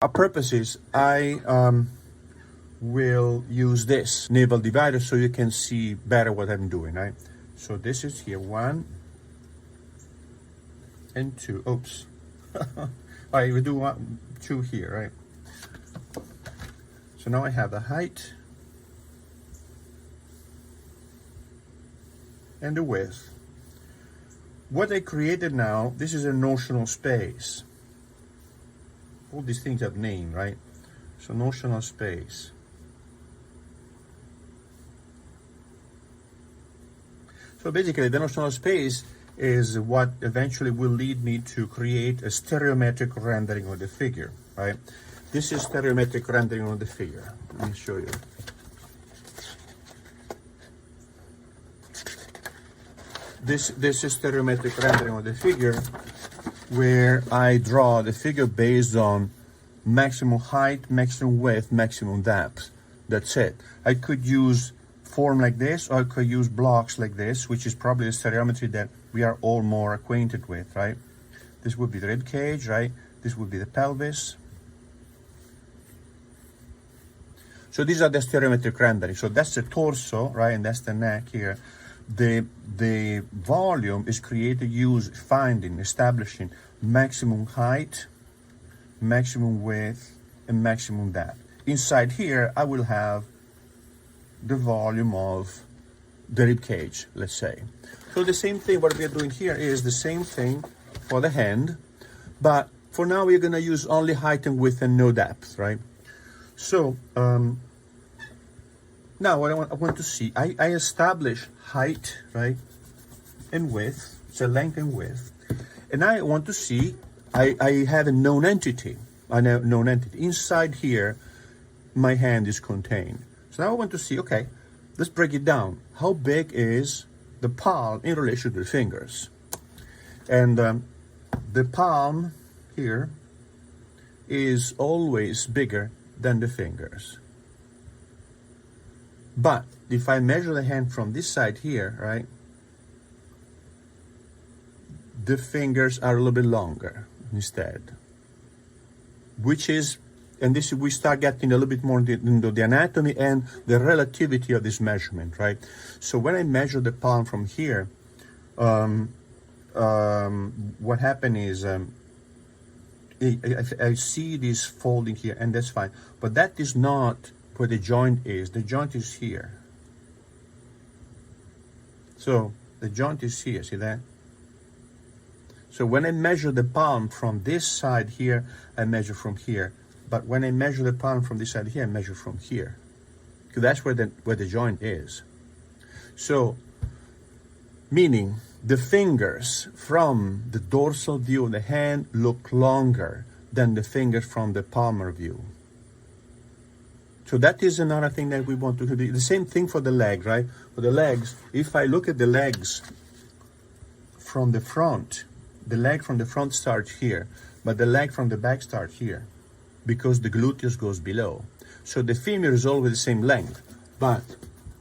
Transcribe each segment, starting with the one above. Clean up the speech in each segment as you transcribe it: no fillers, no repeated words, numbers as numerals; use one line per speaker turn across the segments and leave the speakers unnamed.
our purposes, I will use this navel divider so you can see better what I'm doing, right? So this is here, 1 and 2. Oops. All right, we do 2 here, right? So now I have the height and the width. What I created now, this is a notional space. All these things have name, right? So notional space. So basically the notional space is what eventually will lead me to create a stereometric rendering of the figure, right? This is stereometric rendering of the figure. Let me show you. This is stereometric rendering of the figure, where I draw the figure based on maximum height, maximum width, maximum depth. That's it. I could use form like this, or I could use blocks like this, which is probably a stereometry that we are all more acquainted with, right? This would be the rib cage, right? This would be the pelvis. So these are the stereometric rendering. So that's the torso, right? And that's the neck here. The volume is created, establishing maximum height, maximum width, and maximum depth. Inside here, I will have the volume of the rib cage, let's say. So the same thing, what we are doing here is the same thing for the hand, but for now we're gonna use only height and width and no depth, right? So, now what I want to see, I establish height, right, and width, so length and width, and I want to see, I have a known entity, Inside here, my hand is contained. So now I want to see, okay, let's break it down. How big is the palm in relation to the fingers? And the palm here is always bigger than the fingers. But if I measure the hand from this side here, right, the fingers are a little bit longer instead, which is, and this we start getting a little bit more into the anatomy and the relativity of this measurement, right? So when I measure the palm from here, what happened is I see this folding here, and that's fine, but that is not where the joint is. The joint is here. So the joint is here, see that? So when I measure the palm from this side here, I measure from here. But when I measure the palm from this side here, I measure from here. Because that's where the joint is. So, meaning the fingers from the dorsal view of the hand look longer than the fingers from the palmar view. So that is another thing that we want to do. The same thing for the leg, right? For the legs, if I look at the legs from the front, the leg from the front starts here, but the leg from the back starts here, because the gluteus goes below. So the femur is always the same length, but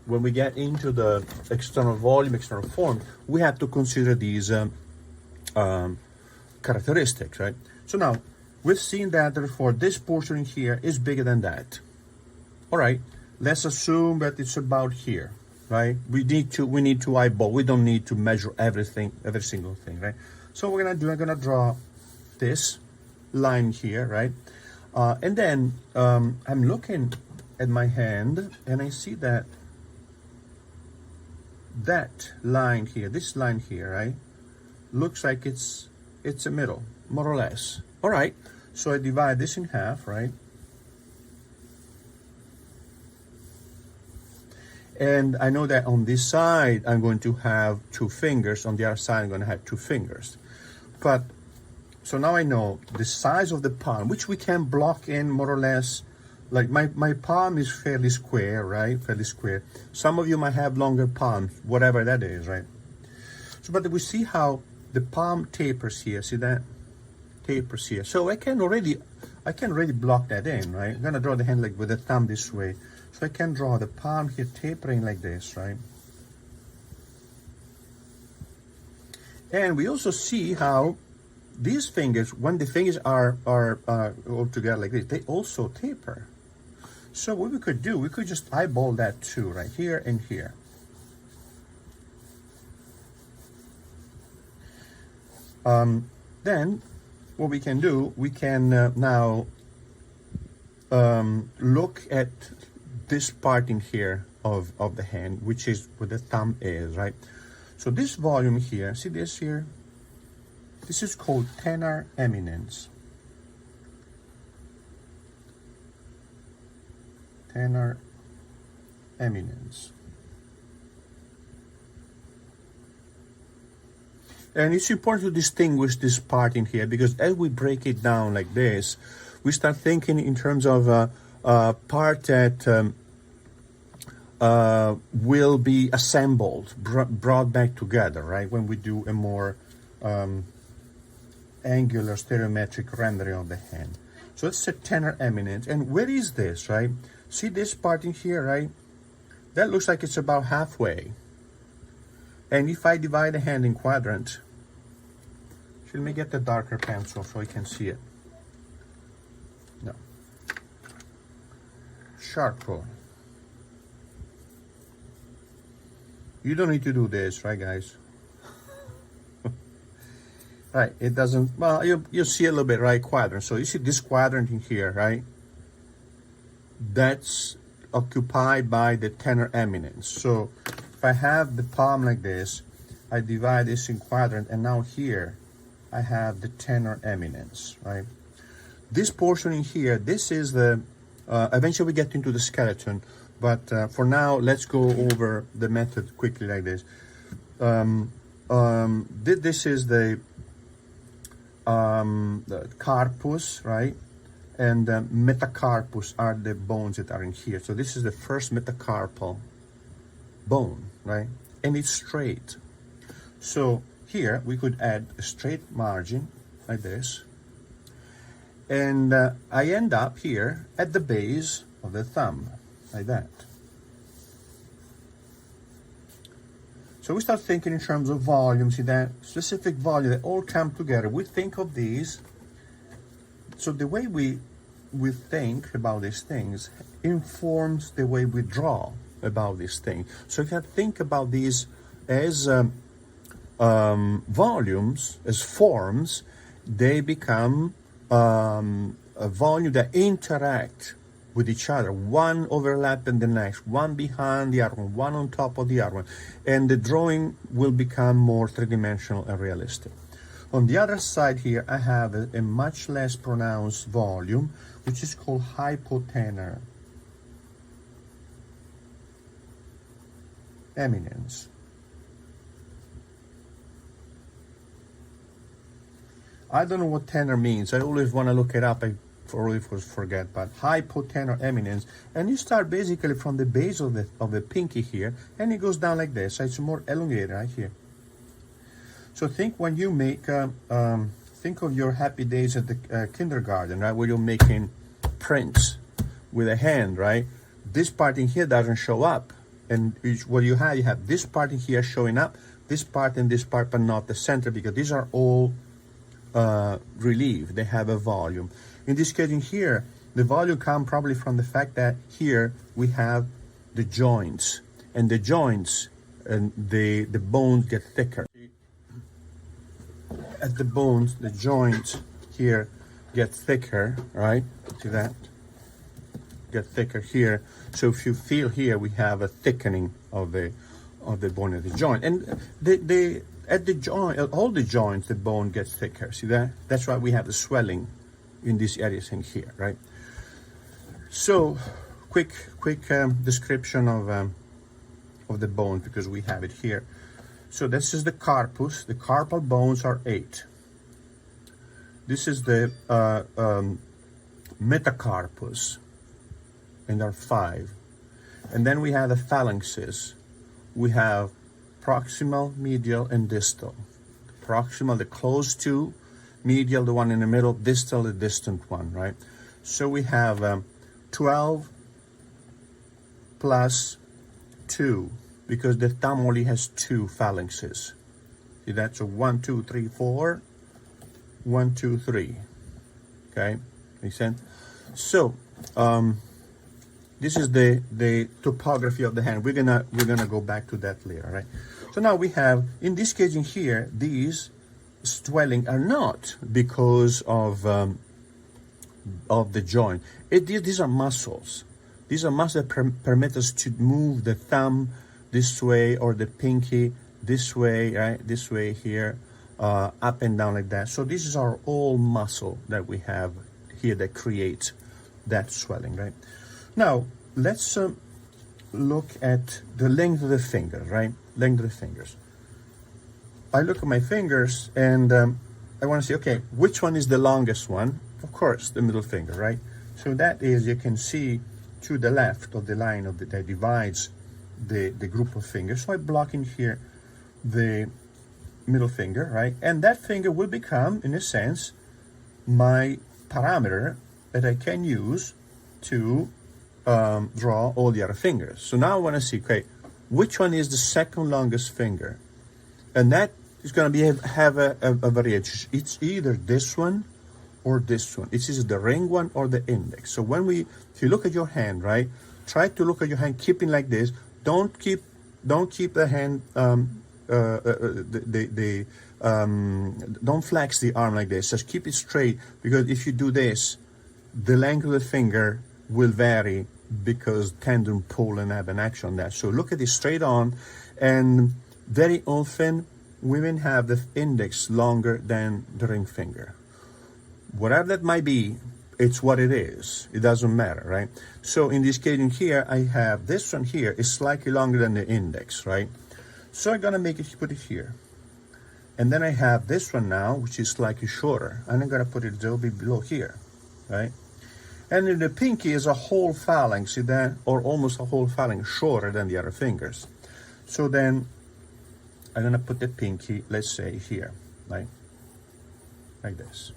when we get into the external volume, external form, we have to consider these characteristics, right? So now, we've seen that therefore this portion here is bigger than that. All right, let's assume that it's about here, right? We need to eyeball. We don't need to measure everything, every single thing, right? So we're gonna draw this line here, right? And then I'm looking at my hand, and I see that line here, this line here, right, looks like it's a middle, more or less. All right, so I divide this in half, right? And I know that on this side, I'm going to have 2 fingers. On the other side, I'm going to have 2 fingers. But, so now I know the size of the palm, which we can block in more or less. Like my palm is fairly square, right? Fairly square. Some of you might have longer palms, whatever that is, right? So, but we see how the palm tapers here. See that? Tapers here. So I can already block that in, right? I'm going to draw the hand like with the thumb this way. So I can draw the palm here tapering like this, right? And we also see how these fingers, when the fingers are all together like this, they also taper. So what we could do, we could just eyeball that too, right here and here. Then what we can do, we can now look at this part in here of the hand, which is where the thumb is, right? So this volume here, see this here? This is called tenar eminence. Tenar eminence. And it's important to distinguish this part in here, because as we break it down like this, we start thinking in terms of a part that will be assembled, brought back together, right? When we do a more angular stereometric rendering of the hand. So it's a tenar eminence. And where is this, right? See this part in here, right? That looks like it's about halfway. And if I divide the hand in quadrant, let me get the darker pencil so you can see it. No. Charcoal. You don't need to do this, right, guys? Right, it doesn't, well, you see a little bit, right, quadrant. So you see this quadrant in here, right? That's occupied by the tenar eminence. So if I have the palm like this, I divide this in quadrant, and now here I have the tenar eminence, right? This portion in here, this is the, eventually we get into the skeleton, but for now, let's go over the method quickly like this. This is the carpus, right? And metacarpus are the bones that are in here. So this is the first metacarpal bone, right? And it's straight. So here we could add a straight margin like this. And I end up here at the base of the thumb, like that. So we start thinking in terms of volume, see that specific volume, they all come together. We think of these. So the way we think about these things informs the way we draw about these things. So if you think about these as volumes, as forms, they become a volume that interact with each other, one overlapping the next, one behind the other one on top of the other one, and the drawing will become more three-dimensional and realistic. On the other side here, I have a much less pronounced volume, which is called hypotenar eminence. I don't know what tenar means. I always want to look it up. I always forget. But hypotenar eminence, and you start basically from the base of the pinky here, and it goes down like this. So it's more elongated right here. So think when you make, think of your happy days at the kindergarten, right, where you're making prints with a hand, right? This part in here doesn't show up, and what you have this part in here showing up, this part and this part, but not the center, because these are all relief. They have a volume. In this case in here, the volume comes probably from the fact that here we have the joints, and the joints and the bones get thicker. At the bones, the joints here get thicker, right? See that? Get thicker here. So if you feel here, we have a thickening of the bone of the joint, and at the joint, all the joints, the bone gets thicker. See that? That's why we have the swelling in these areas in here, right? So, quick description of the bone, because we have it here. So this is the carpus. The carpal bones are 8. This is the metacarpus, and there are 5. And then we have the phalanxes. We have proximal, medial, and distal. Proximal, the close to, medial, the one in the middle, distal, the distant one, right? So we have 12 plus 2, because the thumb only has 2 phalanxes. See that? So 1, 2, 3, 4. 1, 2, 3. Okay, makes sense? So, this is the topography of the hand. We're gonna go back to that later, right? So now we have, in this case in here, these swelling are not because of the joint. These are muscles. These are muscles that permit us to move the thumb this way or the pinky this way, right? This way here, up and down like that. So these are all muscle that we have here that create that swelling, right? Now, let's look at the length of the finger, right? Length of the fingers. I look at my fingers and I want to see, okay, which one is the longest one? Of course, the middle finger, right? So that is, you can see to the left of the line of that divides the group of fingers. So I block in here the middle finger, right? And that finger will become, in a sense, my parameter that I can use to draw all the other fingers. So now I want to see, okay, which one is the second longest finger? And that is going to have a variation. It's either this one or this one. It's either the ring one or the index. So if you look at your hand, right, try to look at your hand keeping like this. Don't keep the hand, don't flex the arm like this. Just keep it straight, because if you do this, the length of the finger will vary because tendon pull and have an action on that. So look at it straight on, and very often women have the index longer than the ring finger. Whatever that might be, it's what it is. It doesn't matter, right? So in this case in here, I have this one here is slightly longer than the index, right? So I'm gonna put it here. And then I have this one now, which is slightly shorter. And I'm gonna put it a little bit below here, right? And then the pinky is a whole phalanx, see that? Or almost a whole phalanx shorter than the other fingers. So then I'm gonna put the pinky, let's say here, right? Like this.